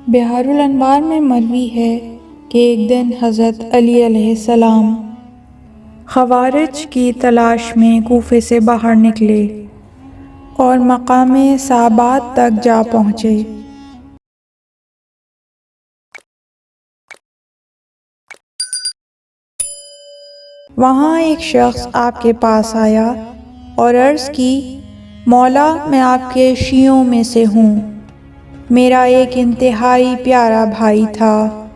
بحار الانوار میں مروی ہے کہ ایک دن حضرت علی علیہ السلام خوارج کی تلاش میں کوفے سے باہر نکلے اور مقام صابات تک جا پہنچے۔ وہاں ایک شخص آپ کے پاس آیا اور عرض کی، مولا میں آپ کے شیعوں میں سے ہوں، میرا ایک انتہائی پیارا بھائی تھا۔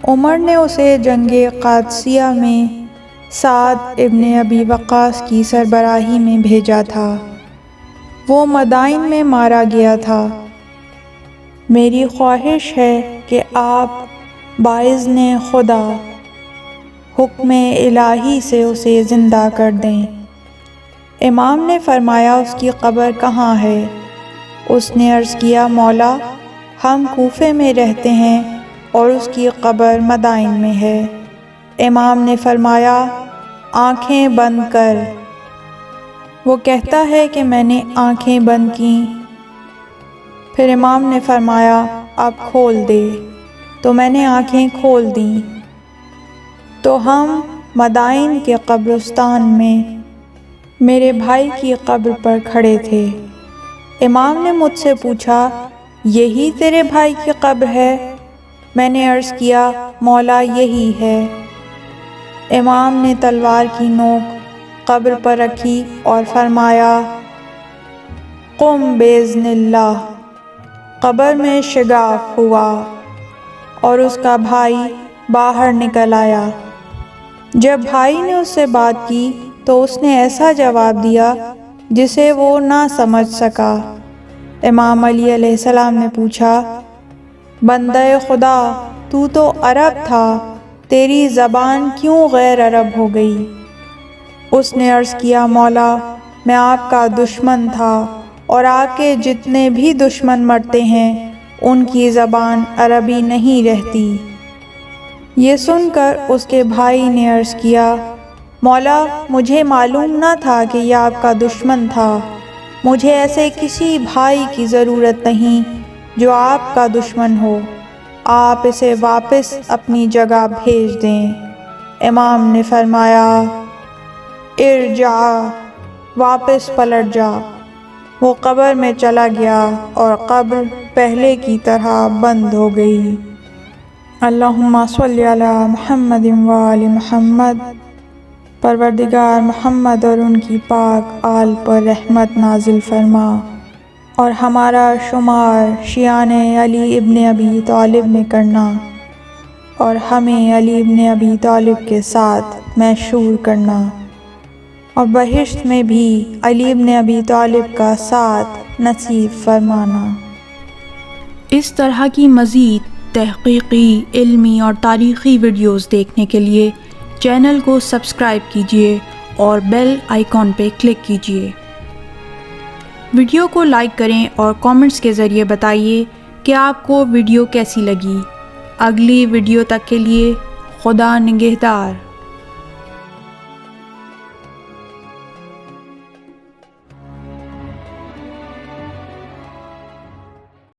عمر نے اسے جنگ قادسیہ میں سعد ابن ابی وقاص کی سربراہی میں بھیجا تھا، وہ مدائن میں مارا گیا تھا۔ میری خواہش ہے کہ آپ باذن خدا حکم الہی سے اسے زندہ کر دیں۔ امام نے فرمایا، اس کی قبر کہاں ہے؟ اس نے عرض کیا، مولا ہم کوفے میں رہتے ہیں اور اس کی قبر مدائن میں ہے۔ امام نے فرمایا، آنکھیں بند کر۔ وہ کہتا ہے کہ میں نے آنکھیں بند کیں۔ پھر امام نے فرمایا، اب کھول دے، تو میں نے آنکھیں کھول دیں تو ہم مدائن کے قبرستان میں میرے بھائی کی قبر پر کھڑے تھے۔ امام نے مجھ سے پوچھا، یہی تیرے بھائی کی قبر ہے؟ میں نے عرض کیا، مولا یہی ہے۔ امام نے تلوار کی نوک قبر پر رکھی اور فرمایا، قم باذن اللہ۔ قبر میں شگاف ہوا اور اس کا بھائی باہر نکل آیا۔ جب بھائی نے اس سے بات کی تو اس نے ایسا جواب دیا جسے وہ نہ سمجھ سکا۔ امام علی علیہ السلام نے پوچھا، بندہ خدا، تو عرب تھا، تیری زبان کیوں غیر عرب ہو گئی؟ اس نے عرض کیا، مولا میں آپ کا دشمن تھا اور آپ کے جتنے بھی دشمن مرتے ہیں ان کی زبان عربی نہیں رہتی۔ یہ سن کر اس کے بھائی نے عرض کیا، مولا مجھے معلوم نہ تھا کہ یہ آپ کا دشمن تھا، مجھے ایسے کسی بھائی کی ضرورت نہیں جو آپ کا دشمن ہو، آپ اسے واپس اپنی جگہ بھیج دیں۔ امام نے فرمایا، ارجع، واپس پلٹ جا۔ وہ قبر میں چلا گیا اور قبر پہلے کی طرح بند ہو گئی۔ اللہم صلی علی محمد وآل محمد۔ پروردگار محمد اور ان کی پاک آل پر رحمت نازل فرما اور ہمارا شمار شیعان علی ابن ابی طالب میں کرنا اور ہمیں علی ابن ابی طالب کے ساتھ محشور کرنا اور بہشت میں بھی علی ابن ابی طالب کا ساتھ نصیب فرمانا۔ اس طرح کی مزید تحقیقی، علمی اور تاریخی ویڈیوز دیکھنے کے لیے چینل کو سبسکرائب کیجیے اور بیل آئیکن پہ کلک کیجیے۔ ویڈیو کو لائک کریں اور کامنٹس کے ذریعے بتائیے کہ آپ کو ویڈیو کیسی لگی۔ اگلی ویڈیو تک کے لیے خدا نگہدار۔